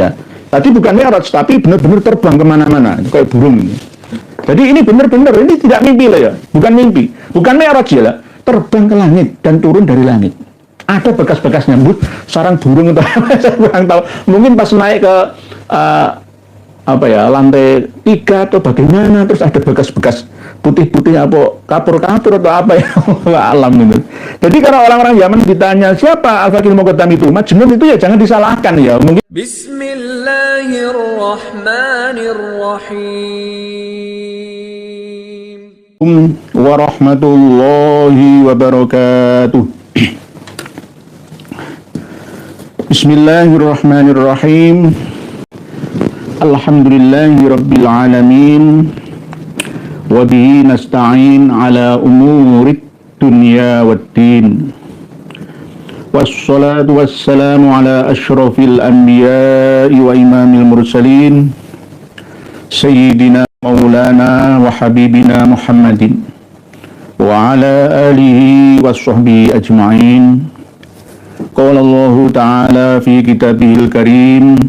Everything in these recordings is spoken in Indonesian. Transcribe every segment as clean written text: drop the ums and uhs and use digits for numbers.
saja. Tadi bukan mi'raj, tapi benar-benar terbang kemana-mana, kayak burung ini. Jadi ini benar-benar, ini tidak mimpi lah ya, bukan mimpi, bukan mi'raj ya lah, terbang ke langit dan turun dari langit. Ada bekas-bekas nyambut sarang burung atau apa, saya kurang tahu. Mungkin pas naik ke lantai 3 atau bagaimana, terus ada bekas-bekas putih-putih apa kapur-kapur atau apa ya, alam itu. Jadi karena orang-orang Yaman ditanya siapa Al-Fakihul Muqaddam itu, Majnun itu ya jangan disalahkan ya. Mungkin Bismillahirrahmanirrahim. Warahmatullahi wabarakatuh. Bismillahirrahmanirrahim. Alhamdulillahi rabbil alamin. Wa bihi nasta'in ala umurid dunya waddin. Wassalatu wassalamu ala ashrafil anbiya'i wa imamil mursalin Sayyidina maulana wa habibina Muhammadin wa ala alihi wa sahbihi ajma'in. Qala Allah ta'ala fi kitabihil karim,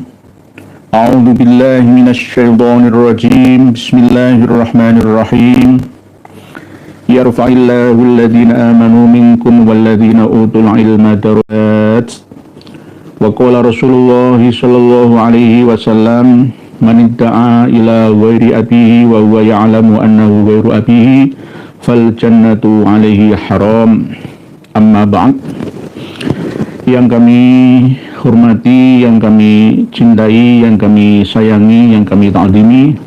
A'udzu billahi minasy syaithanir rajim. Bismillahirrahmanirrahim. Yarfa'illahu alladhina amanu minkum walladhina utul ilma darajat. Wa qala Rasulullah sallallahu alaihi wasallam, man idda'a ila ghairi abihi wa huwa ya'lamu annahu ghairu abihi fal jannatu alaihi haram. Amma ba'd. Yang kami hormati, yang kami cintai, yang kami sayangi, yang kami ta'zimi,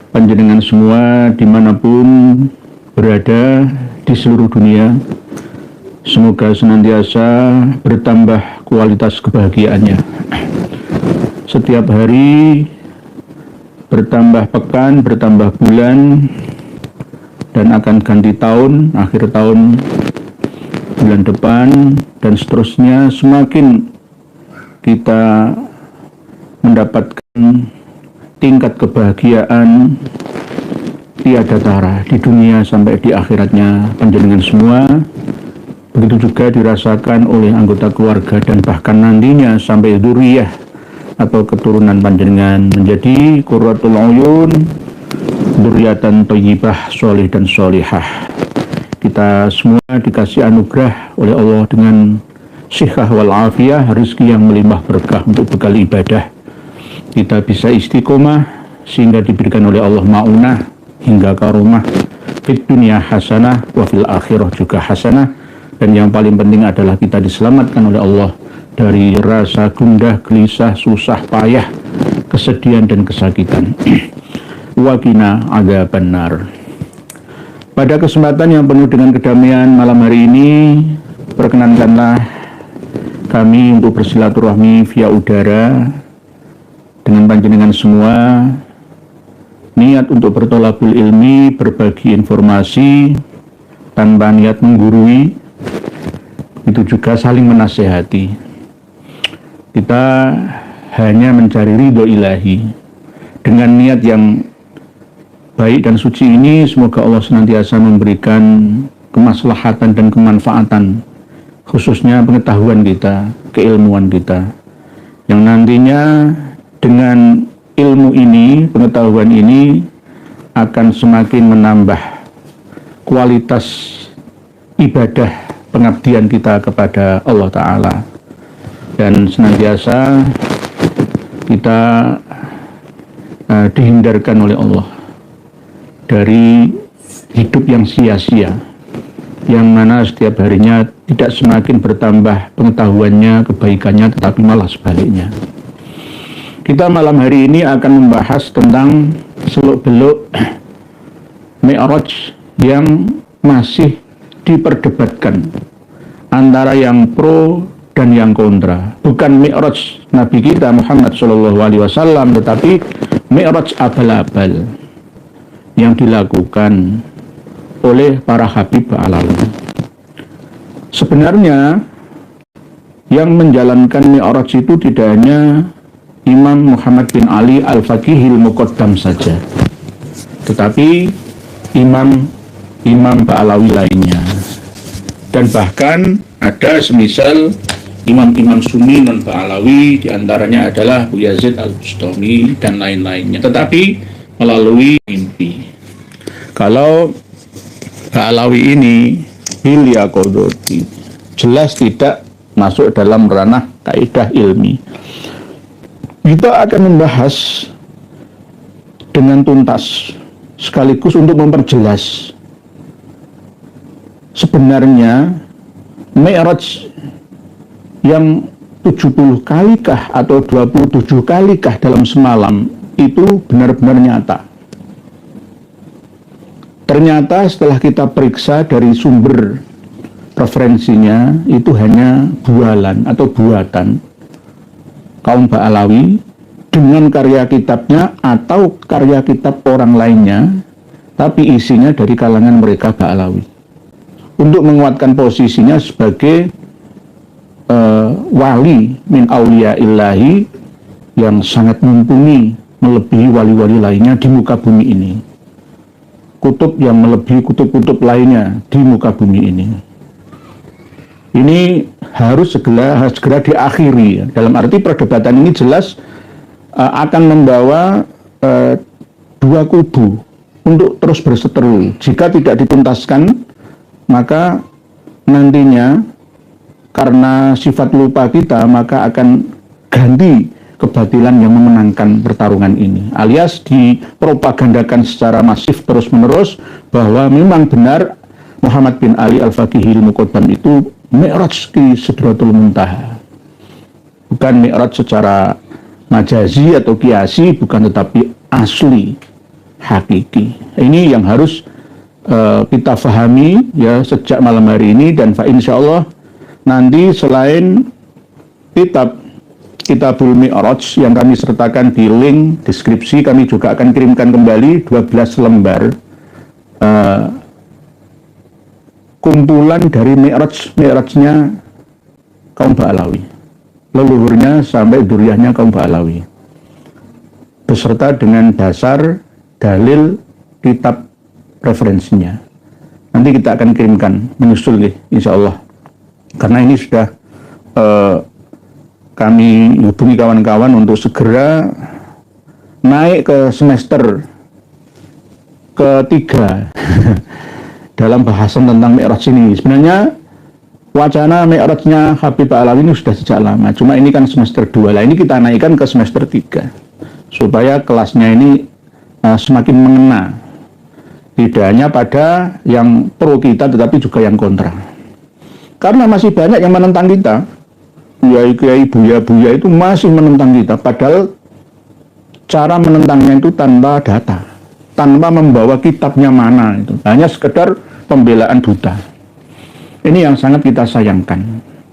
panjenengan semua dimanapun berada di seluruh dunia, semoga senantiasa bertambah kualitas kebahagiaannya. Setiap hari bertambah pekan, bertambah bulan, dan akan ganti tahun, akhir tahun, bulan depan, dan seterusnya. Semakin kita mendapatkan tingkat kebahagiaan tiada tara di dunia sampai di akhiratnya panjenengan semua. Begitu juga dirasakan oleh anggota keluarga dan bahkan nantinya sampai dzurriyyah atau keturunan panjenengan menjadi qurratul uyun, dzurriyyatan thayyibah, sholih dan sholihah. Kita semua dikasih anugerah oleh Allah dengan sihah wal afiyah, rezeki yang melimpah berkah untuk bekal ibadah. Kita bisa istiqomah sehingga diberikan oleh Allah ma'unah hingga karomah fit dunya hasanah wa fil akhirah juga hasanah. Dan yang paling penting adalah kita diselamatkan oleh Allah dari rasa gundah, gelisah, susah, payah, kesedihan dan kesakitan. Wa qina adzabannar. Pada kesempatan yang penuh dengan kedamaian malam hari ini, perkenankanlah kami untuk bersilaturahmi via udara dengan panjenengan semua, niat untuk bertolabul ilmi, berbagi informasi tanpa niat menggurui, itu juga saling menasehati. Kita hanya mencari ridho ilahi dengan niat yang baik dan suci ini. Semoga Allah senantiasa memberikan kemaslahatan dan kemanfaatan, khususnya pengetahuan kita, keilmuan kita, yang nantinya dengan ilmu ini, pengetahuan ini akan semakin menambah kualitas ibadah pengabdian kita kepada Allah Ta'ala, dan senantiasa kita dihindarkan oleh Allah dari hidup yang sia-sia, yang mana setiap harinya tidak semakin bertambah pengetahuannya, kebaikannya, tetapi malah sebaliknya. Kita malam hari ini akan membahas tentang seluk-beluk Mi'raj yang masih diperdebatkan antara yang pro dan yang kontra. Bukan Mi'raj Nabi kita Muhammad SAW, tetapi Mi'raj abal-abal yang dilakukan oleh para habib alamin. Sebenarnya yang menjalankan Mi'raj itu tidak hanya Imam Muhammad bin Ali Al-Fakihul Muqaddam saja, tetapi imam-imam Ba'alawi lainnya, dan bahkan ada semisal imam-imam Sunni non Ba'alawi, diantaranya adalah Abu Yazid Al-Bustami dan lain-lainnya, tetapi melalui mimpi. Kalau Ba'alawi ini hilya qodoti, jelas tidak masuk dalam ranah kaidah ilmi. Kita akan membahas dengan tuntas sekaligus untuk memperjelas sebenarnya Mi'raj yang 70 kalikah atau 27 kalikah dalam semalam itu benar-benar nyata. Ternyata setelah kita periksa dari sumber referensinya itu hanya bualan atau buatan kaum Ba'alawi dengan karya kitabnya atau karya kitab orang lainnya, tapi isinya dari kalangan mereka Ba'alawi, untuk menguatkan posisinya sebagai wali min auliya illahi yang sangat mumpuni, melebihi wali-wali lainnya di muka bumi ini, kutub yang melebihi kutub-kutub lainnya di muka bumi ini. Ini harus segera diakhiri. Dalam arti perdebatan ini jelas akan membawa dua kubu untuk terus berseteru. Jika tidak dituntaskan, maka nantinya karena sifat lupa kita, maka akan ganti kebatilan yang memenangkan pertarungan ini, alias dipropagandakan secara masif terus-menerus bahwa memang benar Muhammad bin Ali Al-Faqihil Muqaddam itu Mi'raj di Sidratul Muntaha, bukan Mi'raj secara majazi atau kiasi, bukan, tetapi asli, hakiki. Ini yang harus kita fahami ya sejak malam hari ini. Dan insyaallah nanti selain Kitabul Mi'raj yang kami sertakan di link deskripsi, kami juga akan kirimkan kembali 12 lembar kumpulan dari Mi'rajnya kaum Ba'alawi, leluhurnya sampai duriahnya kaum Ba'alawi, beserta dengan dasar dalil kitab referensinya. Nanti kita akan kirimkan menyusul nih, insya Allah. Karena ini sudah kami hubungi kawan-kawan untuk segera naik ke semester ketiga dalam bahasan tentang Mi'raj ini. Sebenarnya wacana Mi'rajnya Habib Ba'alawi ini sudah sejak lama, cuma ini kan semester 2 lah, ini kita naikkan ke semester 3 supaya kelasnya ini semakin mengena, tidak hanya pada yang pro kita tetapi juga yang kontra. Karena masih banyak yang menentang kita, kiai-kiai, buya-buya itu masih menentang kita, padahal cara menentangnya itu tanpa data, tanpa membawa kitabnya mana, itu hanya sekedar pembelaan buta. Ini yang sangat kita sayangkan.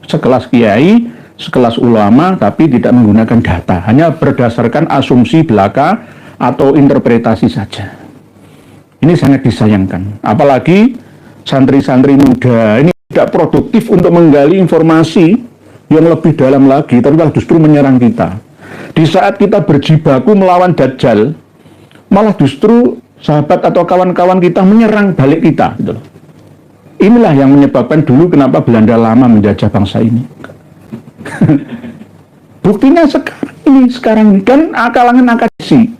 Sekelas kiai, sekelas ulama, tapi tidak menggunakan data, hanya berdasarkan asumsi belaka atau interpretasi saja. Ini sangat disayangkan. Apalagi santri-santri muda ini tidak produktif untuk menggali informasi yang lebih dalam lagi, tapi justru menyerang kita. Di saat kita berjibaku melawan Dajjal, malah justru sahabat atau kawan-kawan kita menyerang balik kita, gitu loh. Inilah yang menyebabkan dulu kenapa Belanda lama menjajah bangsa ini. Buktinya sekarang ini kan kalangan akademisi,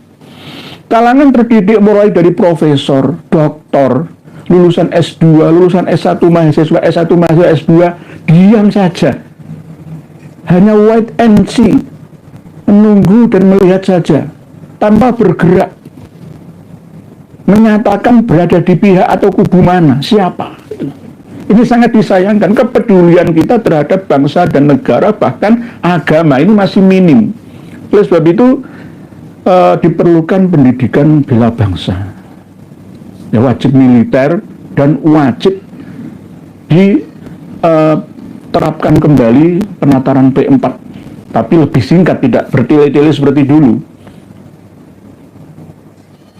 kalangan terdidik mulai dari profesor, doktor, lulusan S2, lulusan S1 mahasiswa, S1 mahasiswa, S2, diam saja, hanya wait and see, menunggu dan melihat saja, tanpa bergerak, menyatakan berada di pihak atau kubu mana, siapa. Ini sangat disayangkan. Kepedulian kita terhadap bangsa dan negara, bahkan agama, ini masih minim. Oleh sebab itu diperlukan pendidikan bela bangsa, ya, wajib militer dan wajib diterapkan kembali penataran P4, tapi lebih singkat, tidak bertele-tele seperti dulu.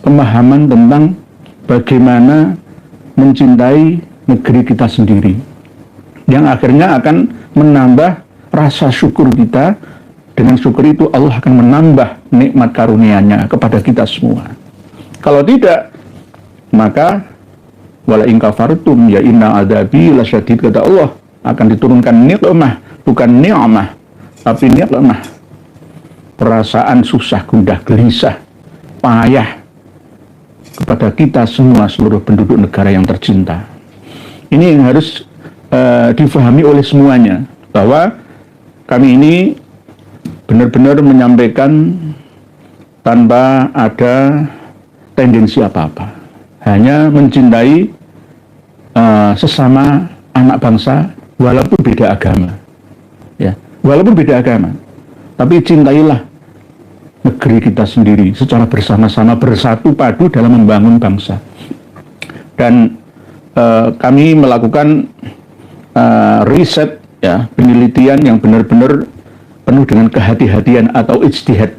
Pemahaman tentang bagaimana mencintai negeri kita sendiri, yang akhirnya akan menambah rasa syukur kita. Dengan syukur itu Allah akan menambah nikmat karunia-Nya kepada kita semua. Kalau tidak, maka wala in kafartum ya inna adabi lasyadid, kata Allah, akan diturunkan nikmah bukan ni'mah, tapi ni'mah. Perasaan susah, gundah, gelisah, payah kepada kita semua seluruh penduduk negara yang tercinta. Ini yang harus difahami oleh semuanya, bahwa kami ini benar-benar menyampaikan tanpa ada tendensi apa-apa, hanya mencintai sesama anak bangsa walaupun beda agama, ya, walaupun beda agama, tapi cintailah negeri kita sendiri secara bersama-sama, bersatu padu dalam membangun bangsa. Dan kami melakukan riset, ya, penelitian yang benar-benar penuh dengan kehati-hatian atau ijtihad,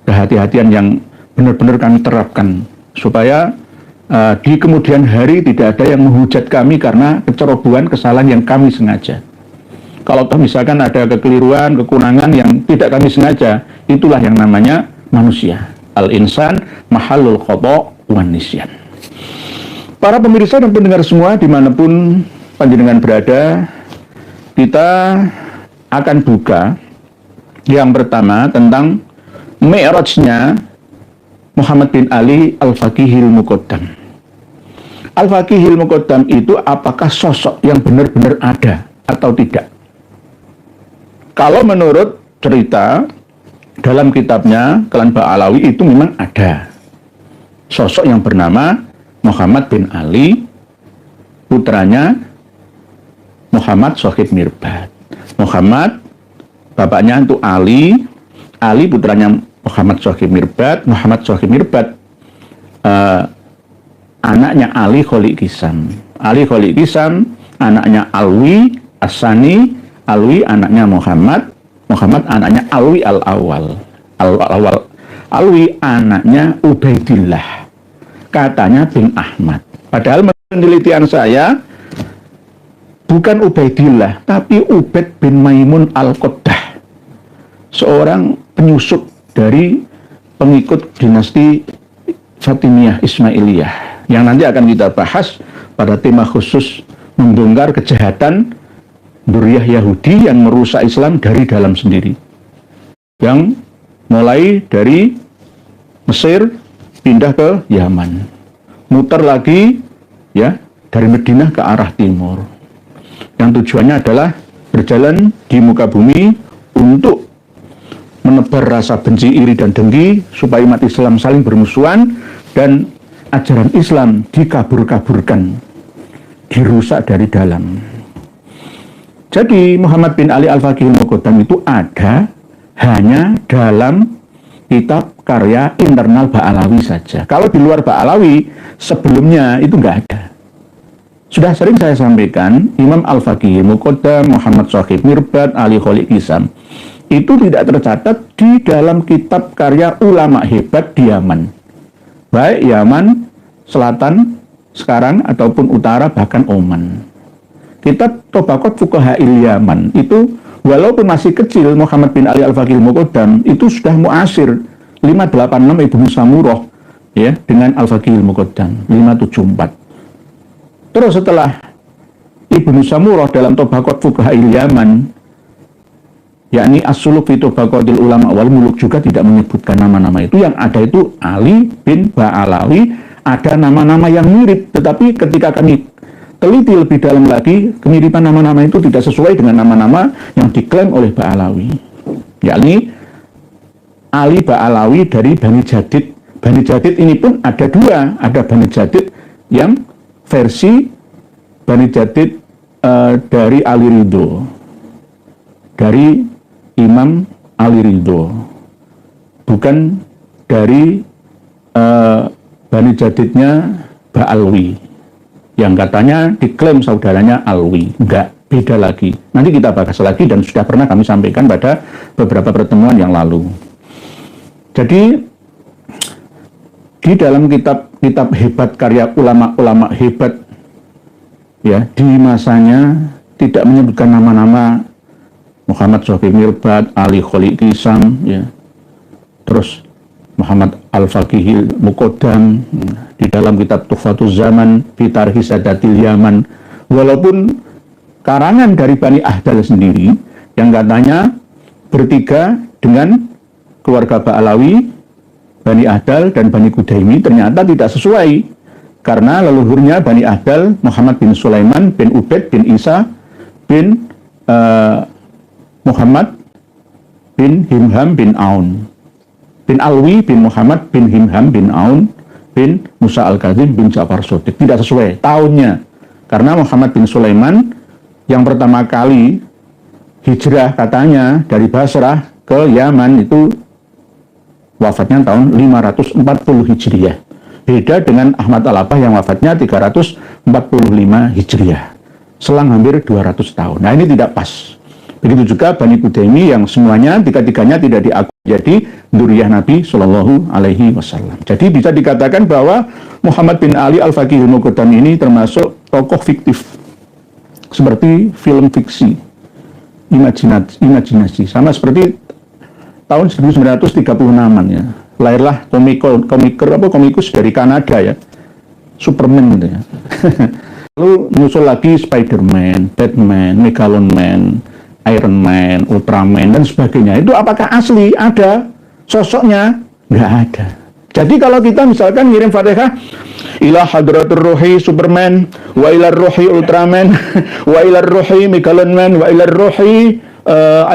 kehati-hatian yang benar-benar kami terapkan supaya di kemudian hari tidak ada yang menghujat kami karena kecerobohan, kesalahan yang kami sengaja. Kalau misalkan ada kekeliruan, kekurangan yang tidak kami sengaja, itulah yang namanya manusia. Al-insan mahallul khata' wan nisyan. Para pemirsa dan pendengar semua dimanapun panjenengan berada, kita akan buka yang pertama tentang mi'rajnya Muhammad bin Ali Al-Faqihil Muqaddam. Al-Faqihil Muqaddam itu apakah sosok yang benar-benar ada atau tidak? Kalau menurut cerita dalam kitabnya Kelan Ba'alawi itu memang ada sosok yang bernama Muhammad bin Ali, putranya Muhammad Shahid Mirbad. Muhammad, bapaknya itu Ali, Ali putranya Muhammad Shahid Mirbad, Muhammad Shahid Mirbad anaknya Ali Kholik Kisam. Ali Kholik Kisam anaknya Alwi Asani, Alwi anaknya Muhammad, Muhammad anaknya Alwi Al-Awwal. Al-Awwal Alwi anaknya Ubaidillah, katanya bin Ahmad. Padahal penelitian saya bukan Ubaidillah, tapi Ubaid bin Maimun Al-Qoddah, seorang penyusup dari pengikut dinasti Fatimiyah Ismailiyah, yang nanti akan kita bahas pada tema khusus membongkar kejahatan Duriyah Yahudi yang merusak Islam dari dalam sendiri, yang mulai dari Mesir pindah ke Yaman, muter lagi, ya, dari Madinah ke arah timur, yang tujuannya adalah berjalan di muka bumi untuk menebar rasa benci, iri, dan dengki supaya umat Islam saling bermusuhan dan ajaran Islam dikabur-kaburkan, dirusak dari dalam. Jadi Muhammad bin Ali Al-Faqihil Muqaddam itu ada hanya dalam kitab karya internal Ba'alawi saja. Kalau di luar Ba'alawi sebelumnya itu nggak ada. Sudah sering saya sampaikan, Imam Al-Faqihil Muqaddam, Muhammad Shahid Mirbad, Ali Kholik Kisam itu tidak tercatat di dalam kitab karya ulama hebat di Yaman, baik Yaman Selatan sekarang ataupun Utara, bahkan Oman. Kitab Tobaqat Fuqaha'il Yaman itu walaupun masih kecil, Muhammad bin Ali Al-Faqihil Muqaddam itu sudah muasir 586 Ibnu Samurah, ya, dengan Al-Faqihil Muqaddam 574. Terus setelah Ibnu Samurah dalam Tobaqat Fuqaha'il Yaman, yakni As-Suluk fi Tobaqatil Ulama wal Muluk, juga tidak menyebutkan nama-nama itu. Yang ada itu Ali bin Ba'alawi, ada nama-nama yang mirip, tetapi ketika kami teliti lebih dalam lagi, kemiripan nama-nama itu tidak sesuai dengan nama-nama yang diklaim oleh Ba'alawi, yakni Ali Ba'alawi dari Bani Jadid. Bani Jadid ini pun ada dua, ada Bani Jadid yang versi Bani Jadid dari Ali Ridho, dari Imam Ali Ridho, bukan dari Bani Jadidnya Ba'alwi yang katanya diklaim saudaranya Alwi. Enggak, beda lagi. Nanti kita bahas lagi dan sudah pernah kami sampaikan pada beberapa pertemuan yang lalu. Jadi di dalam kitab-kitab hebat, karya ulama-ulama hebat, ya, di masanya tidak menyebutkan nama-nama Muhammad Shahid Mirbad, Ali Kholik Kisam, ya, terus Muhammad Al-Faqihil Muqaddam di dalam kitab Tuhfatuz Zaman fi Tarikh Sadatil Yaman. Walaupun karangan dari Bani Ahdal sendiri yang katanya bertiga dengan keluarga Ba'alawi, Bani Ahdal dan Bani Kudaimi ternyata tidak sesuai karena leluhurnya Bani Ahdal Muhammad bin Sulaiman bin Ubaid bin Isa bin Muhammad bin Himham bin Aun bin Alwi bin Muhammad bin Himham bin Aun bin Musa Al-Kadzim bin Ja'far Shadiq. Tidak sesuai tahunnya karena Muhammad bin Sulaiman yang pertama kali hijrah katanya dari Basrah ke Yaman itu wafatnya tahun 540 Hijriah. Beda dengan Ahmad Al-Abbah yang wafatnya 345 Hijriah. Selang hampir 200 tahun. Nah, ini tidak pas. Begitu juga Bani Kudaimi yang semuanya tiga-tiganya tidak diakui jadi dzurriyyah Nabi Shallallahu Alaihi Wasallam. Jadi bisa dikatakan bahwa Muhammad bin Ali Al-Faqihul Muqaddam ini termasuk tokoh fiktif seperti film fiksi, imajinasi, sama seperti tahun 1936-an ya. Lahirlah komikus dari Kanada ya, Superman gitu ya. Lalu nyusul lagi Spider-Man, Batman, Megalon Man, Iron Man, Ultraman dan sebagainya. Itu apakah asli? Ada sosoknya? Nggak ada. Jadi kalau kita misalkan ngirim Fatihah ila hadratur ruhi Superman, wa ila ruhi Ultraman, wa ila ruhi Megalon Man, wa ila ruhi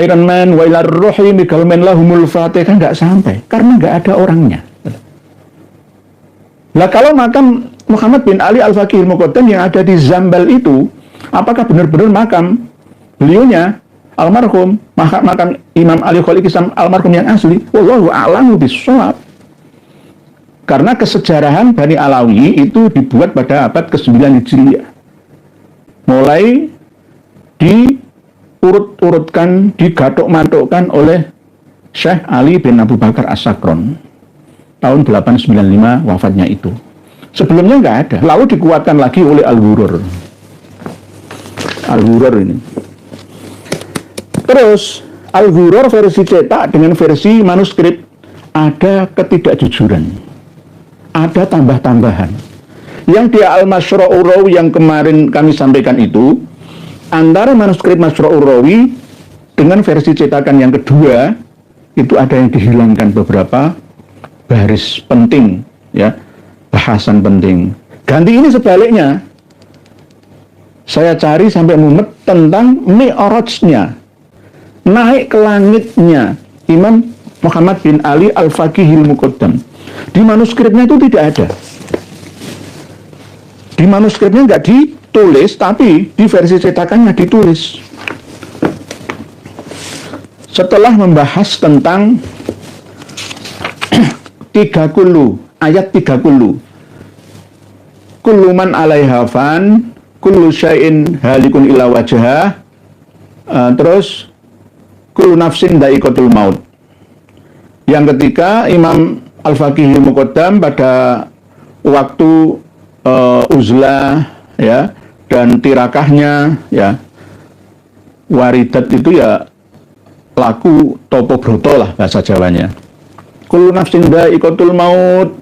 Iron Man, wa ila ruhi Megalon Man lahumul Fatihah, nggak sampai karena nggak ada orangnya. Lah kalau makam Muhammad bin Ali Al-Faqihul Muqaddam yang ada di Zambal itu, apakah benar-benar makam beliaunya almarhum, makam Imam Ali Khalil Islam almarhum yang asli? Wallahu a'lamu bishawab. Karena kesejarahan Bani Alawi itu dibuat pada abad ke-9 Hijriah. Mulai diurut-urutkan, digatuk-matukkan oleh Syekh Ali bin Abu Bakar As-Sakron. Tahun 895 wafatnya itu. Sebelumnya nggak ada. Lalu dikuatkan lagi oleh Al-Ghurur. Al-Ghurur ini. Terus, Al-Ghurur versi cetak dengan versi manuskrip ada ketidakjujuran. Ada tambah-tambahan. Yang di Al-Mashra'ur Rawi yang kemarin kami sampaikan itu, antara manuskrip Mashra'ur Rawi dengan versi cetakan yang kedua, itu ada yang dihilangkan beberapa baris penting, ya, bahasan penting. Ganti ini sebaliknya. Saya cari sampai mumet tentang mi'rajnya, naik ke langitnya Imam Muhammad bin Ali Al-Faqihul Muqaddam. Di manuskripnya itu tidak ada. Di manuskripnya nggak ditulis, tapi di versi cetakannya ditulis. Setelah membahas tentang 30, ayat 30. Kullu man 'alaiha fan, kullu syai'in halikun illa wajhah. Terus kullu nafsin dha'iqatul maut. Yang ketiga, Imam Al-Faqihul Muqaddam pada waktu uzlah ya dan tirakahnya ya, waridat itu ya laku topo broto lah bahasa Jawanya. Kullu nafsin dha'iqatul maut.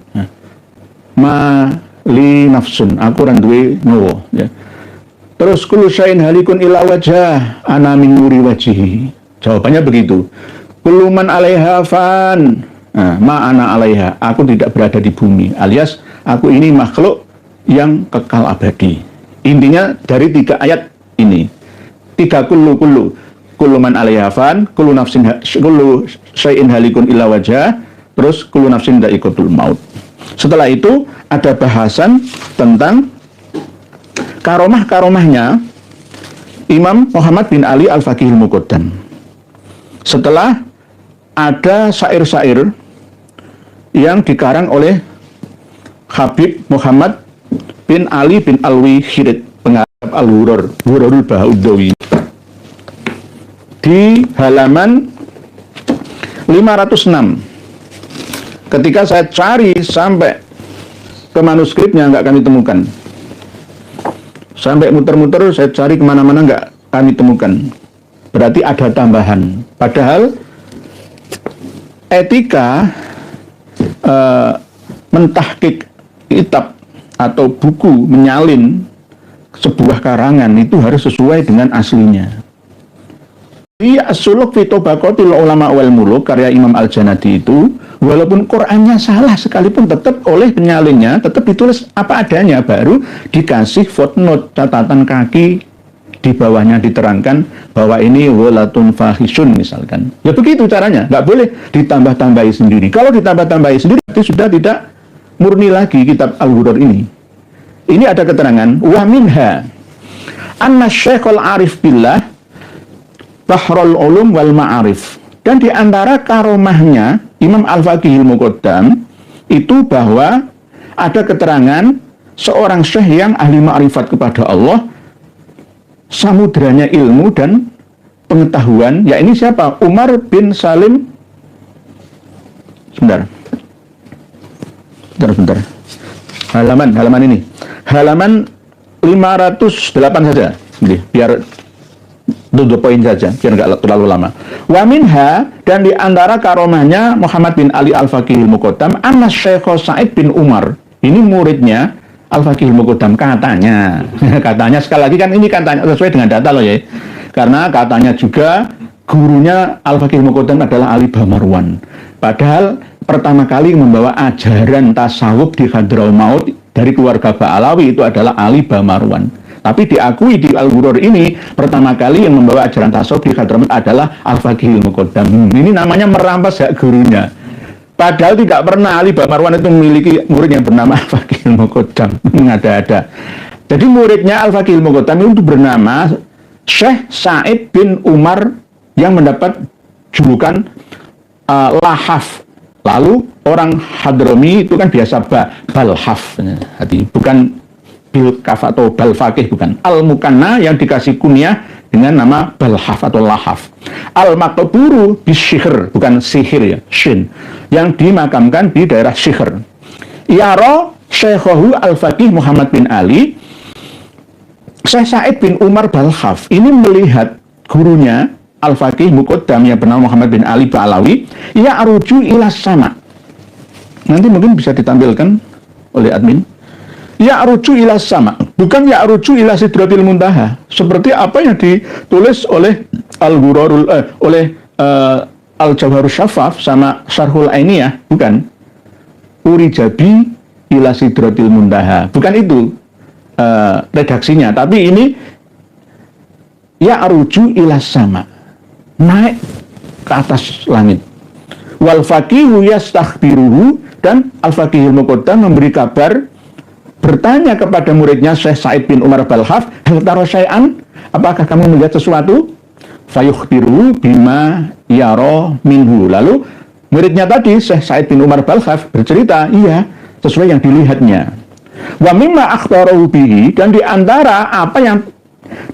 Ma li nafsun, aku ora duwe nyawa ya. Terus kullu syai'in halikun illa wajhah, ana min nuri wajhi. Jawabannya begitu. Kullu man 'alaiha fan. Ma'ana 'alaiha, aku tidak berada di bumi, alias aku ini makhluk yang kekal abadi. Intinya dari 3 ayat ini. 3 kullu man 'alaiha fan, kullu syai'in halikun illa wajhah, terus kullu nafsin dha'iqatul maut. Setelah itu ada bahasan tentang karomah-karomahnya Imam Muhammad bin Ali Al-Faqihul Muqaddam. Setelah ada syair-syair yang dikarang oleh Habib Muhammad bin Ali bin Alwi Khirid, pengarang Al-Ghurur, Ghururul Bahaudawi. Di halaman 506. Ketika saya cari sampai ke manuskripnya nggak kami temukan. Sampai muter-muter saya cari kemana-mana nggak kami temukan. Berarti ada tambahan. Padahal etika mentahqiq kitab atau buku menyalin sebuah karangan itu harus sesuai dengan aslinya. As-Suluk fi Tabaqatil Ulama wal Muluk karya Imam Al-Janadi itu, walaupun Qur'annya salah sekalipun tetap oleh penyalinnya tetap ditulis apa adanya, baru dikasih footnote, catatan kaki, di bawahnya diterangkan bahwa ini walatun fahisun misalkan. Ya begitu caranya, nggak boleh ditambah-tambahi sendiri. Kalau ditambah-tambahi sendiri itu sudah tidak murni lagi kitab Al-Ghurur ini. Ini ada keterangan wa minha anna Syekhul Arif Billah Bahrul Ulum wal Ma'arif. Dan di antara karomahnya Imam Al-Faqihil Muqaddam itu bahwa ada keterangan seorang syekh yang ahli ma'rifat kepada Allah, samudranya ilmu dan pengetahuan. Ya ini siapa? Umar bin Salim. Sebentar. Halaman ini. Halaman 508 saja. Biar tujuh poin saja, biar nggak terlalu lama. Wa minha, dan di antara karomahnya Muhammad bin Ali Al-Faqihil Muqaddam, anna Syekh Sa'id bin Umar, ini muridnya Al-Faqihil Muqaddam katanya. Katanya, sekali lagi kan ini katanya sesuai dengan data loh ya. Karena katanya juga gurunya Al-Faqihil Muqaddam adalah Ali Bamarwan. Padahal pertama kali membawa ajaran tasawuf di Hadramaut dari keluarga Ba'alawi itu adalah Ali Bamarwan. Tapi diakui di Al-Ghurur ini pertama kali yang membawa ajaran tasawuf di Hadramaut adalah Al-Faqihil Muqaddam. Ini namanya merampas hak gurunya. Padahal tidak pernah Ali Bamarwan itu memiliki murid yang bernama Al-Faqihil Muqaddam. Mengada-ada. Jadi muridnya Al-Faqihil Muqaddam itu bernama Syekh Sa'id bin Umar yang mendapat julukan Lahaf. Lalu orang Hadrami itu kan biasa Balhaf. Bukan Bilkaf atau Balfaqih, bukan. Al-Mukanna yang dikasih kunyah dengan nama Balhaf atau Lahaf. Al-Maqburu bisyikhr, bukan sihir ya, shin, yang dimakamkan di daerah Syikhr. Yara Syekhahu Al-Faqih Muhammad bin Ali, Syekh Sa'id bin Umar Balhaf ini melihat gurunya Al-Faqih Muqaddam yang bernama Muhammad bin Ali Ba'alawi, ya aruju ila sama. Nanti mungkin bisa ditampilkan oleh admin. Ya aruju ila sama, bukan ya aruju ila sidratil muntaha, seperti apa yang ditulis oleh Al-Ghurur oleh Al-Jawharus Syafaf sama Syarhul Ainiyah, bukan. Urijabi ila sidratil muntaha, bukan itu redaksinya, tapi ini ya aruju ila sama, naik ke atas langit. Wal faqihu yastakhbiruhu, dan Al-Faqihil Muqaddam memberi kabar, bertanya kepada muridnya Syekh Sa'id bin Umar Balhaf, hal tara syai'an, apakah kamu melihat sesuatu? Fayukhbiru bima yara minhu. Lalu muridnya tadi Syekh Sa'id bin Umar Balhaf bercerita, iya, sesuai yang dilihatnya. Wa mimma akhbarahu bihi, dan di antara apa yang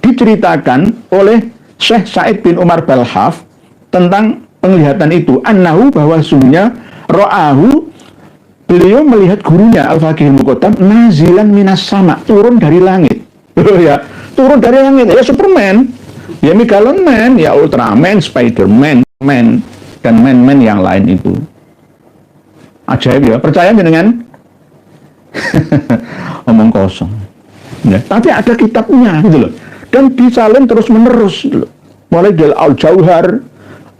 diceritakan oleh Syekh Sa'id bin Umar Balhaf tentang penglihatan itu, annahu, bahwa sungguhnya ra'ahu, beliau melihat gurunya Al-Faqihil Muqaddam nazilan minas sama, turun dari langit. Ya, turun dari langit, ya Superman, ya Megalon Man, ya Ultraman, Spiderman, Man, dan man-man yang lain itu. Ajaib ya, percaya dengan omong kosong. Ya, tapi ada kitabnya gitu loh. Dan disalin terus-menerus gitu loh. Mulai dari Al-Jauhar,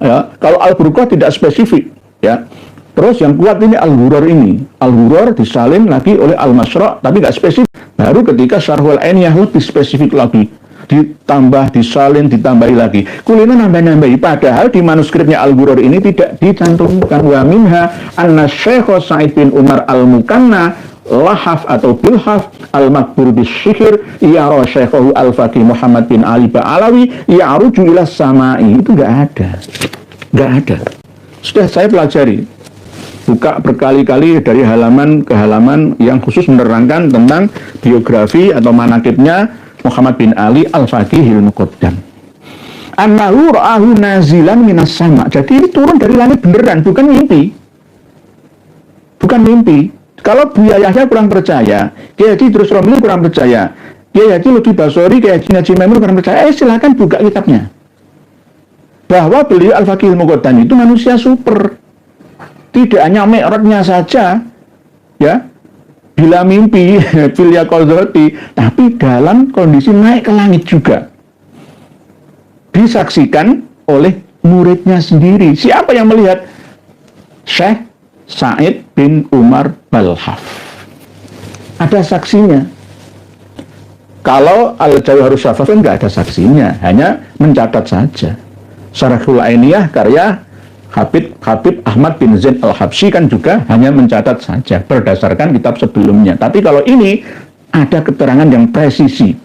ya, kalau Al-Burqah tidak spesifik, ya. Terus yang kuat ini Al-Ghurur ini. Al-Ghurur disalin lagi oleh Al-Masra', tapi nggak spesifik. Baru ketika Syarhul Ainiyah lebih spesifik lagi. Ditambah, disalin, ditambahi lagi. Kulino nambah-nambahi. Padahal di manuskripnya Al-Ghurur ini tidak dicantumkan. Wa minha anna Syekh Sa'id bin Umar Al-Mukanna Lahaf atau Bilhaf Al-Maqbur bisyikhr yara Syekhahu Al-Faqih Muhammad bin Ali Ba'alawi ya'ruju ila sama'i. Itu nggak ada. Nggak ada. Sudah saya pelajari. Buka berkali-kali dari halaman ke halaman yang khusus menerangkan tentang biografi atau manaqibnya Muhammad bin Ali Al-Faqihil Muqaddam. Annahu ra'ahu nazilan minas sama. Jadi ini turun dari langit beneran, bukan mimpi. Bukan mimpi. Kalau Buya Yahya kurang percaya, Kiai Haji Idrus Romli kurang percaya, Kiai Haji Lutfi Basori, Kiai Haji Najib Maimун kurang percaya, silakan buka kitabnya. Bahwa beliau Al-Faqihil Muqaddam itu manusia super. Tidak hanya mi'rajnya saja, ya, bila mimpi fil yaqadzati, tapi dalam kondisi naik ke langit juga. Disaksikan oleh muridnya sendiri. Siapa yang melihat? Syekh Sa'id bin Umar Balhaf. Ada saksinya. Kalau Al-Jawharus Syafaf nggak ada saksinya, hanya mencatat saja. Syarahul Ainiyah karya Habib Ahmad bin Zain Al-Habsyi kan juga hanya mencatat saja berdasarkan kitab sebelumnya. Tapi kalau ini ada keterangan yang presisi,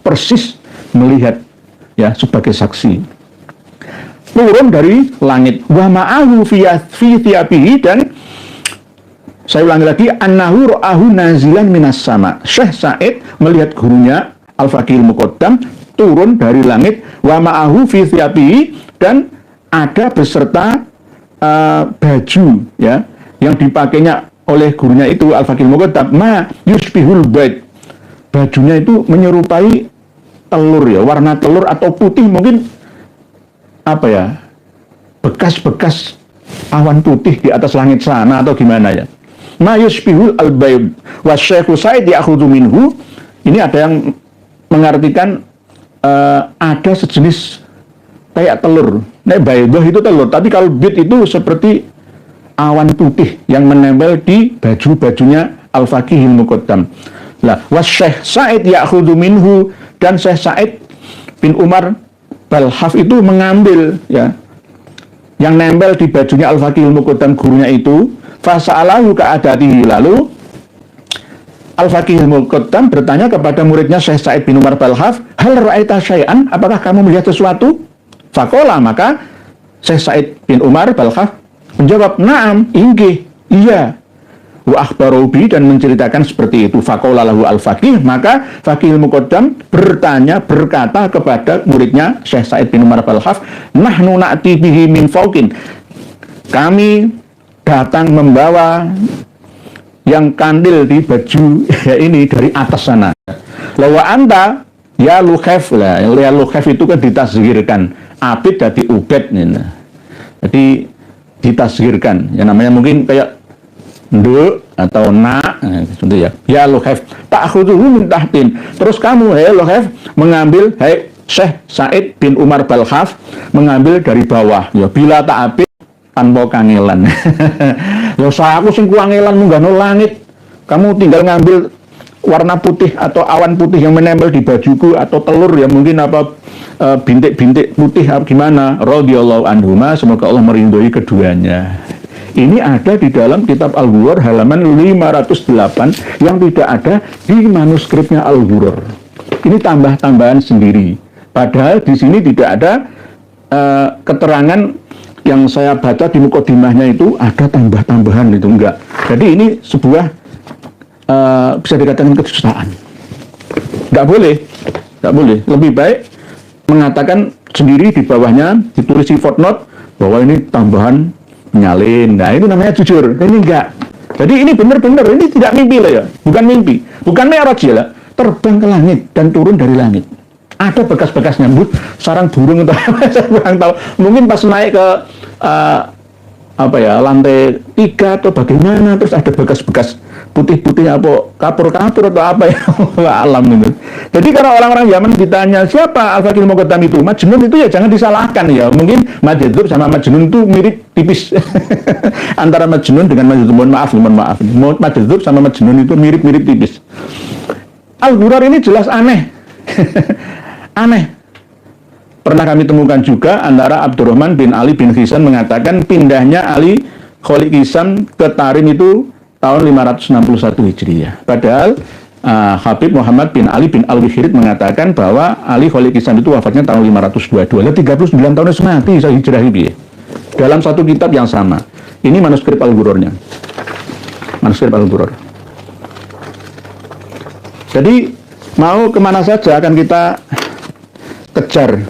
persis melihat ya sebagai saksi. Turun dari langit, wa ma'ahu fi thiyabihi, dan saya ulangi lagi, annahu ra'ahu nazilan minas sama. Syekh Sa'id melihat gurunya Al-Faqih Al-Muqaddam turun dari langit, wa ma'ahu fi thiyabihi, dan ada beserta baju ya yang dipakainya oleh gurunya itu Al-Faqih Al-Muqaddam, ma yushbihul bayd. Bajunya itu menyerupai telur ya, warna telur atau putih, mungkin apa ya, bekas-bekas awan putih di atas langit sana atau gimana ya. Ma yushbihul al-bayd wa Syekh Sa'id ya'khudhu minhu. Ini ada yang mengartikan ada sejenis kayak telur. Nek baydah itu telur, tapi kalau bid itu seperti awan putih yang menempel di baju-bajunya Al-Faqih Al-Muqaddam. Lah, wa Syekh Sa'id ya'khudhu minhu, dan Syekh Sa'id bin Umar Balhaf itu mengambil ya yang nempel di bajunya Al-Faqih Al-Muqaddam gurunya itu. Fasa'alahu ka'adatihi, lalu Al-Faqih Al-Muqaddam bertanya kepada muridnya Syekh Sa'id bin Umar Balhaf, hal ra'aita syai'an, apakah kamu melihat sesuatu? Faqala, maka Syekh Sa'id bin Umar Balhaf menjawab, na'am, inggih, iya. Wa akhbaru bi, dan menceritakan seperti itu. Faqala lahu Al-Faqih, maka Faqih Al-Muqaddam berkata kepada muridnya Syekh Sa'id bin Umar Balhaf, nahnu na'ti bihi min fawqin, kami datang membawa yang kandil di baju ya ini dari atas sana. Lawa anta ya lukhef lah, ya lukhef itu kan ditasghirkan, abid dari ubed nih. Jadi ditasghirkan, ya namanya mungkin kayak nduk atau nak gitu ya. Ya lukhef ta'khudhuhu min tahtin. Terus kamu hai lukhef mengambil, hai Syekh Sa'id bin Umar Balhaf mengambil dari bawah. Ya bila ta'abid tanpa kangelan. Ya aku sing kuangelan munggah no langit. Kamu tinggal ngambil warna putih atau awan putih yang menempel di bajuku, atau telur ya mungkin apa bintik-bintik putih apa gimana. Radhiyallahu anhuma, semoga Allah meridhoi keduanya. Ini ada di dalam kitab Al-Ghurrar halaman 508 yang tidak ada di manuskripnya Al-Ghurrar. Ini tambah-tambahan sendiri. Padahal di sini tidak ada keterangan yang saya baca di mukadimahnya itu ada tambah-tambahan itu, enggak. Jadi ini sebuah bisa dikatakan kedustaan. Enggak boleh. Lebih baik mengatakan sendiri di bawahnya, ditulis di footnote bahwa ini tambahan nyalin. Nah, itu namanya jujur. Ini enggak. Jadi ini benar-benar, ini tidak mimpi lah ya. Bukan mimpi. Bukan mi'raj ya lah. Terbang ke langit dan turun dari langit. Ada bekas-bekas nyambut sarang burung atau apa, saya kurang tahu. Mungkin pas naik ke lantai 3 atau bagaimana, terus ada bekas-bekas putih-putih apa kapur-kapur atau apa ya, alam itu. Jadi kalau orang-orang zaman ditanya siapa Al-Faqih Al-Muqaddam itu, Majnun itu ya jangan disalahkan ya. Mungkin Majnun sama Majnun itu mirip tipis. Antara Majnun dengan Majnun, mohon maaf. Majnun sama Majnun itu mirip-mirip tipis. Al-Ghurrar ini jelas aneh. Aneh. Pernah kami temukan juga antara Abdurrahman bin Ali bin Hisam mengatakan pindahnya Ali Khalid Hisam ke Tarim itu tahun 561 Hijriah. Padahal Habib Muhammad bin Ali bin Al-Wihrid mengatakan bahwa Ali Khalid Hisam itu wafatnya tahun 522. Lalu 39 tahun mati saya hijrah ini. Dalam satu kitab yang sama. Ini manuskrip Al-Ghurrarnya. Manuskrip Al-Ghurrar. Jadi mau kemana saja akan kita kejar,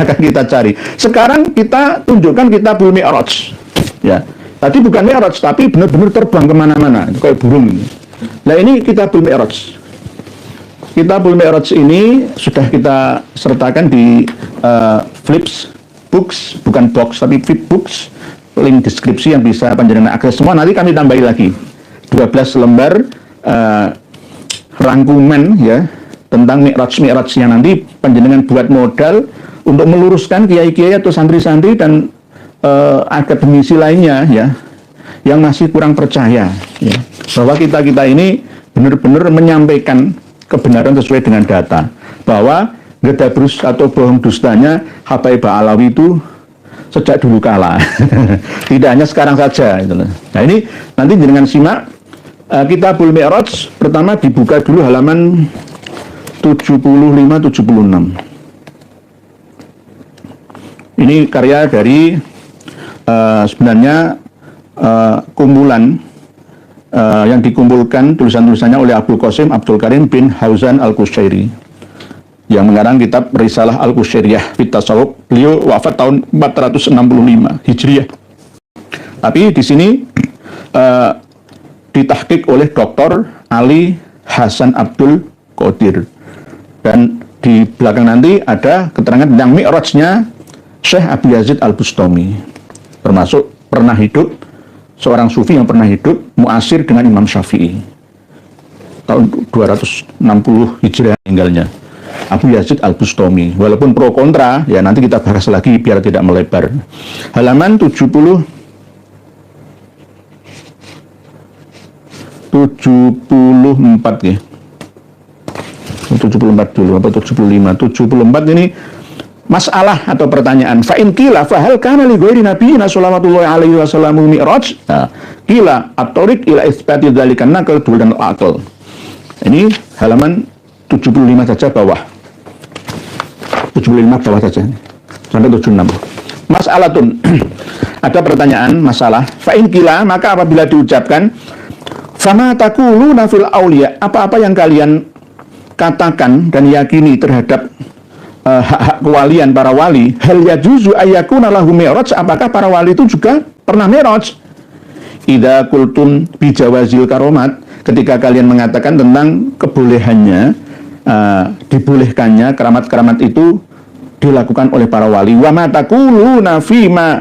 akan kita cari. Sekarang kita tunjukkan Kitabul Mi'raj. Ya, tadi bukan Mi'raj, tapi benar-benar terbang kemana-mana, itu kayak burung. Nah ini Kitabul Mi'raj. Kitabul Mi'raj ini sudah kita sertakan di Flips Books, bukan box, tapi Flip Books. Link deskripsi yang bisa panjenengan akses semua. Nanti kami tambahi lagi 12 lembar rangkuman ya tentang mi'raj yang nanti panjenengan buat modal untuk meluruskan kiai-kiai atau santri-santri dan akademisi lainnya ya yang masih kurang percaya ya bahwa kita ini benar-benar menyampaikan kebenaran sesuai dengan data, bahwa gedabrus atau bohong dustanya Habaib Alawi itu sejak dulu kala tidak hanya sekarang saja gitu. Nah ini nanti dengan simak Kitabul Mi'raj. Pertama dibuka dulu halaman 75-76. Ini karya dari sebenarnya kumpulan yang dikumpulkan tulisan-tulisannya oleh Abdul Qasim Abdul Karim bin Hauzan Al-Qushairi yang mengarang kitab Risalah Al-Qushairiyah fit Tasawuf. Beliau wafat tahun 465 Hijriah. Tapi di sini ditahqiq oleh Dr. Ali Hasan Abdul Qadir. Dan di belakang nanti ada keterangan tentang mi'rajnya Syekh Abu Yazid Al-Bustami, termasuk pernah hidup seorang sufi yang pernah hidup muasir dengan Imam Syafi'i tahun 260 Hijriah tinggalnya, Abu Yazid Al-Bustami. Walaupun pro kontra ya nanti kita bahas lagi biar tidak melebar. Halaman 74 ya. 74 dulu apa 74 ini masalah atau pertanyaan. Fa in qila fa hal kana li ghairi nabiyina sallallahu alaihi wasallam mi'raj? Qila at-tariq ila itsbati dzalika naqal dan al-aql. Ini halaman 75 saja bawah. 75 bawah saja. Sampai 76. Mas'alatun. Ada pertanyaan masalah. Fa in qila, maka apabila diucapkan fama taquluna fil auliya, apa-apa yang kalian katakan dan yakini terhadap hak-hak kewalian para wali, hal yajuzu ayyakuna lahu mi'raj, apakah para wali itu juga pernah mi'raj? Idza qultum bi jawazil karomat, ketika kalian mengatakan tentang kebolehannya, dibolehkannya keramat-keramat itu dilakukan oleh para wali. Wa ma taquluna fi ma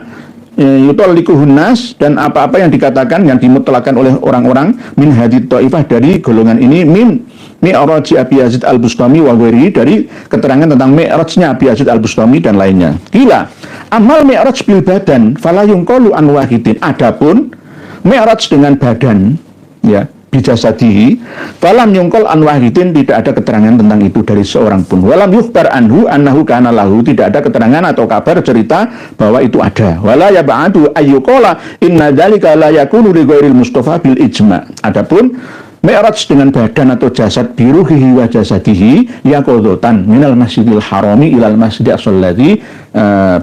yutallikuhun nas, dan apa-apa yang dikatakan yang dimutlakan oleh orang-orang min hadith ta'ifah, dari golongan ini, min mi'raj Abi Yazid Al-Bustami wa ghairihi, dari keterangan tentang mi'rajnya Abi Yazid Al-Bustami dan lainnya. Gila amal mi'raj bil badan fala yunqalu an wahidin, adapun mi'raj dengan badan ya bijasadihi falam yunqal an wahidin, tidak ada keterangan tentang itu dari seorang pun. Walam yukhbar anhu annahu kana lahu, tidak ada keterangan atau kabar cerita bahwa itu ada. Wala yab'adu ayyuqala inna dzalika la yakunu li ghairil mustafa bil ijma. Adapun mi'raj dengan badan atau jasad biruhihi wa jasadihi yaqodotan minal masjidil harami ilal masjidil aqsalladzi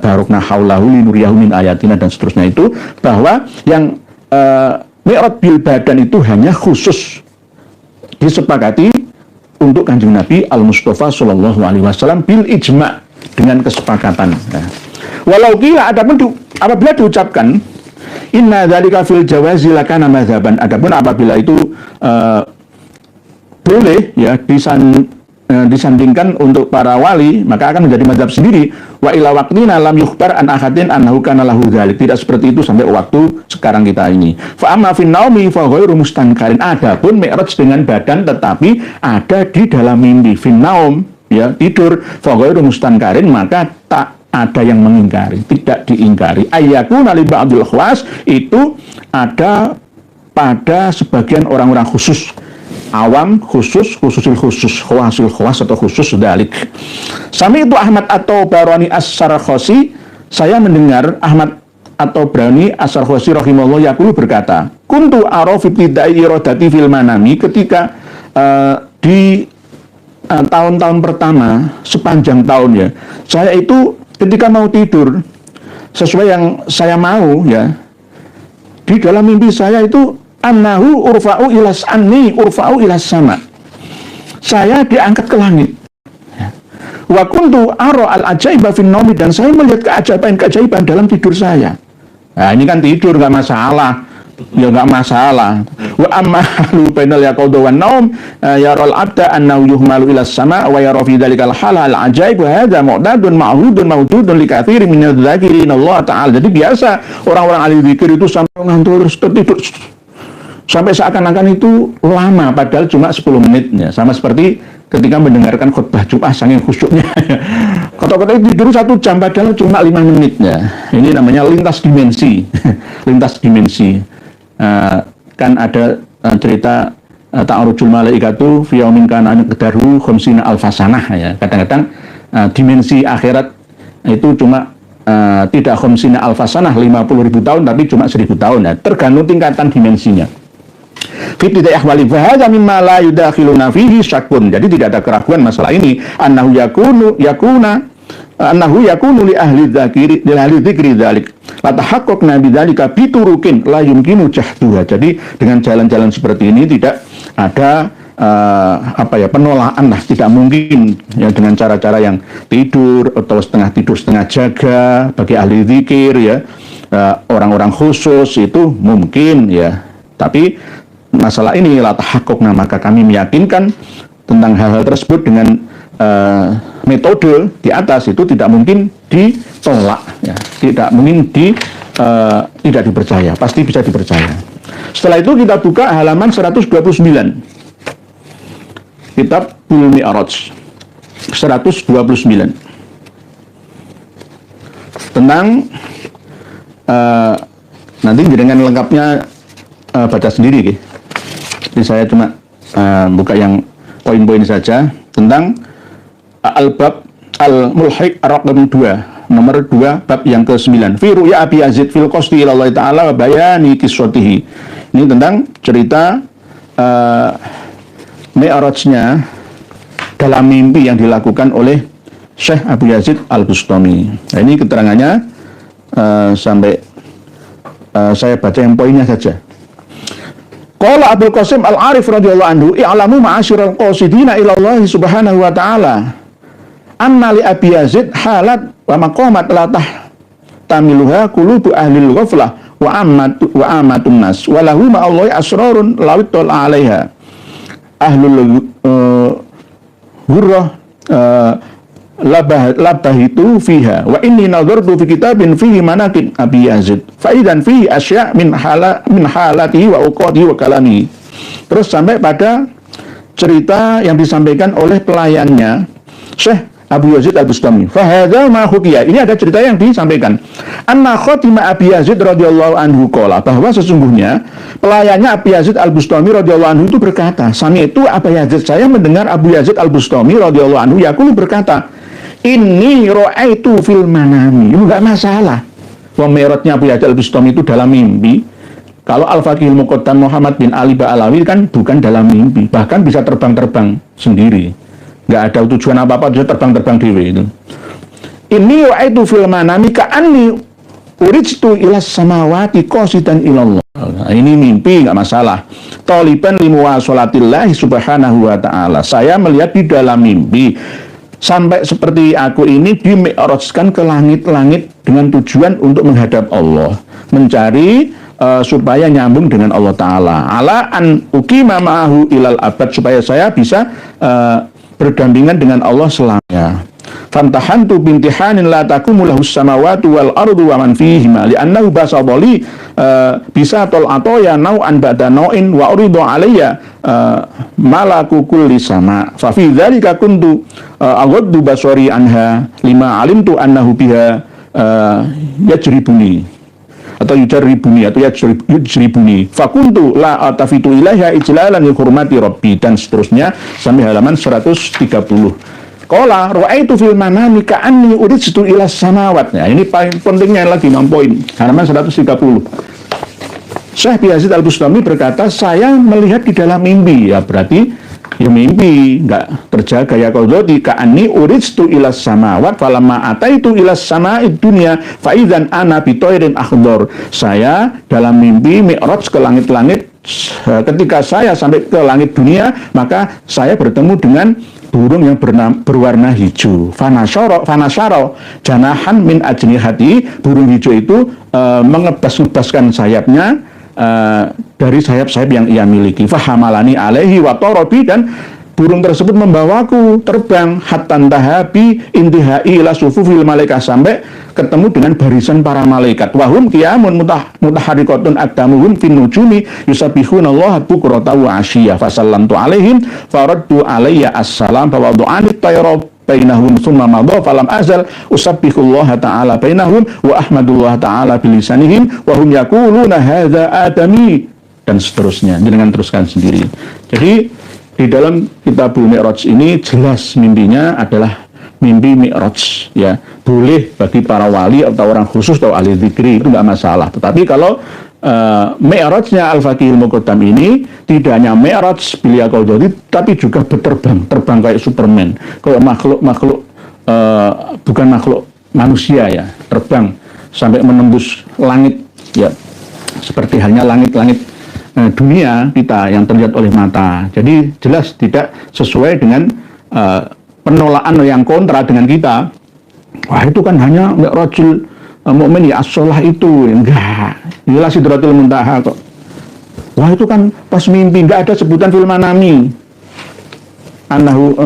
barokna haulahu linuriyahu min ayatina, dan seterusnya, itu bahwa yang mi'raj bil badan itu hanya khusus disepakati untuk Kanjeng Nabi Al-Mustafa sallallahu alaihi wasallam bil ijma, dengan kesepakatan. Walau kila, apabila diucapkan inna dzalika fil jawazi lakana madzhaban, adapun apabila itu boleh ya disandingkan untuk para wali, maka akan menjadi mazhab sendiri. Wa ila waqtina lam yukhbar an ahadin annahu kana lahu dzalik, tidak seperti itu sampai waktu sekarang kita ini. Fa amma fin naumi fa ghairu mustankarin, adapun mi'raj dengan badan tetapi ada di dalam mimpi, fin naum ya tidur, fa ghairu mustankarin, maka tak ada yang mengingkari, tidak diingkari. Ayyakuna li ba'dil khawas, itu ada pada sebagian orang-orang khusus, awam khusus, khususil khusus, khawasil khawas atau khusus dalik. Sami itu Ahmad atau Barani As-Sarkhasi, saya mendengar Ahmad atau Barani As-Sarkhasi rahimahullah yaqulu berkata, kuntu arafi ibtidai iradati fil manami, ketika di tahun-tahun pertama sepanjang tahun ya, saya itu ketika mau tidur sesuai yang saya mau ya, di dalam mimpi saya itu annahu urfa'u ilas anni urfa'u ilas sama, saya diangkat ke langit. Wa kuntu ara al ajaiba fin naumi, dan saya melihat keajaiban dalam tidur saya. Nah ini kan tidur nggak masalah, ya nggak masalah. Wa amma halu bainal yaqadha wan naum yaral abda annahu yuhmalu ila sama wa yara fi dzalikal hal al ajaib, wa hadza mu'tadun ma'hudun mawjudun li katsirin min adz-dzakirin Allah taala. Jadi biasa orang-orang ahli zikir itu sampai ngantuk terus tidur sampai seakan-akan itu lama, padahal cuma 10 menit ya. Sama seperti ketika mendengarkan khutbah Jumat saking khusyuknya. Kata-kata itu tidur 1 jam padahal cuma 5 menit ya. Ini namanya lintas dimensi. Lintas dimensi. Kan ada cerita ta'arujul malaikatu fi yaumin kana miqdaruhu khamsina alfasanah ya. Kadang-kadang dimensi akhirat itu cuma tidak khamsina alfasanah 50.000 tahun, tapi cuma 1.000 tahun ya. Tergantung tingkatan dimensinya. Fitidai ahwali fahadha mimma la yudakhiluna fihi syakun. Jadi tidak ada keraguan masalah ini. Annahu yakunu li ahli dzikri dzalik. La tahaqqaqna bidzalika biturukin la yumkinu jahduha. Jadi dengan jalan-jalan seperti ini tidak ada penolakan lah, tidak mungkin ya dengan cara-cara yang tidur atau setengah tidur setengah jaga bagi ahli zikir ya, orang-orang khusus itu mungkin ya. Tapi masalah ini la tahaqqaqna, maka kami meyakinkan tentang hal-hal tersebut dengan metode di atas itu tidak mungkin ditolak ya, tidak mungkin tidak dipercaya, pasti bisa dipercaya. Setelah itu kita buka halaman 129 kitab Mi'raj 129 tentang nanti dengan lengkapnya baca sendiri gitu. Jadi saya cuma buka yang poin-poin saja tentang al-bab al-mulhiq raqam 2, nomor 2, bab yang ke-9. Fi ru'ya Abi Yazid fil qasdi ila Allah Ta'ala wa bayani qissatihi. Ini tentang cerita Mi'rajnya dalam mimpi yang dilakukan oleh Syekh Abu Yazid Al-Bustami. Nah, ini keterangannya sampai saya baca yang poinnya saja. Qala Abdul Qasim Al-Arif radhiyallahu anhu, i'lamu ma'asyiral qasidina ila Allah subhanahu wa ta'ala anna li Abi Yazid halat wa maqamat la tamiluha qulubu ahlil ghaflah wa amatun nas wa lahu ma'allahi asrarun lawittul 'alaiha ahlul hurrah labahitu fiha wa inni nadhartu fi kitabin fihi manaqib Abi Yazid fa idan fihi asya' min halatihi wa uqatihi wa kalamihi. Terus sampai pada cerita yang disampaikan oleh pelayannya Syekh Abu Yazid Al-Bustami. Fa hadza ma hukiya. Ini ada cerita yang disampaikan. Anna khatima Abi Yazid radhiyallahu anhu qala, bahwa sesungguhnya pelayannya Abi Yazid Al-Bustami radhiyallahu anhu itu berkata, sami itu Abu Yazid, saya mendengar Abu Yazid Al-Bustami radhiyallahu anhu yaqulu berkata, ini ra'aitu fil manami. Itu enggak masalah. Mi'rajnya Abu Yazid Al-Bustami itu dalam mimpi. Kalau Al-Faqihul Muqaddam Muhammad bin Ali Ba'alawi kan bukan dalam mimpi, bahkan bisa terbang-terbang sendiri. Enggak ada tujuan apa-apa, dia terbang-terbang dewe itu. Ini ra'aitu fil manami ka'anni urijtu ila samawati qasidan ilallah. Nah, ini mimpi enggak masalah. Taliban limuwasalatillah subhanahu wa ta'ala. Saya melihat di dalam mimpi sampai seperti aku ini dimi'rajkan ke langit-langit dengan tujuan untuk menghadap Allah, mencari supaya nyambung dengan Allah Ta'ala. Ala an uqima ma'ahu ilal abad, supaya saya bisa berdampingan dengan Allah selamanya. Fantahantu bintihanin la takumu lahus samawati wal ardu wa man fihima li'annahu basadali bisa tol atoya nau'an ba'da nau'in wa uridu alayya malaku kulli sama fa fi dzalika kuntu aghaddu basari anha lima alimtu annahu biha yajribuni atau yujribuni fakuntu la atafitu ilaiha ijlalan li hurmati rabbi, dan seterusnya sampai halaman 130. Qala ra'aitu fil manami ka'anni urijtu ila samawat. Nah, ini paling pentingnya lagi 6 poin, halaman 130. Syekh Abu Yazid Al-Bustami berkata, saya melihat di dalam mimpi. Ya berarti ya mimpi, enggak terjaga. Ya qadoti ka'anni urijtu ila samawat falamma ataitu ila sama'id dunya fa idzan ana bi tairin akhdar. Saya dalam mimpi mi'raj ke langit-langit. Ketika saya sampai ke langit dunia, maka saya bertemu dengan burung yang berwarna hijau. Fanashara janahan min ajnihati. Burung hijau itu mengebas-ngebaskan sayapnya dari sayap-sayap yang ia miliki. Fahamalani alaihi wa tarabi, dan burung tersebut membawaku terbang hatta tahabi intihai ila sufufil malaikat, sampai ketemu dengan barisan para malaikat. Wahum qiyamun mutaharrikatun aqdamuhum fin nujumi yusabbihunallaha bukratan wa asyiya. Fasallamtu alaihim faraddu alayya assalam fa wadu'ani tayra bainahum tsumma madha falam azal usabbihullaha ta'ala bainahum wa ahmadullah ta'ala bilisanihim wa hum yaquluna hadza adami, dan seterusnya. Dengan teruskan sendiri. Jadi di dalam Kitabul Mi'raj ini jelas mimpinya adalah mimpi Mi'raj, ya. Boleh bagi para wali atau orang khusus atau ahli zikri, itu nggak masalah. Tetapi kalau Mi'rajnya Al-Faqihul Muqaddam ini tidak hanya Mi'raj bil yaqadzati, tapi juga terbang kayak Superman, kayak makhluk bukan makhluk manusia, ya, terbang sampai menembus langit, ya, seperti halnya langit-langit dunia kita yang terlihat oleh mata. Jadi jelas tidak sesuai dengan penolakan yang kontra dengan kita. Wah, itu kan hanya Mi'rajul mukmin, ya, as-shalah itu. Enggak, inilah Sidratul Muntaha kok. Wah, itu kan pas mimpi, enggak ada sebutan fil manami annahu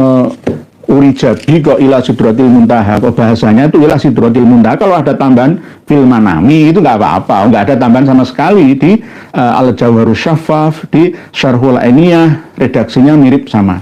urijabi kok ila Sidratil Muntaha. Kok bahasanya itu ila Sidratil Muntaha. Kalau ada tambahan fil manami itu enggak apa-apa, enggak ada tambahan sama sekali. Di Al-Jawharus Syaffaf, di Syarhul Ainiyah, redaksinya mirip sama.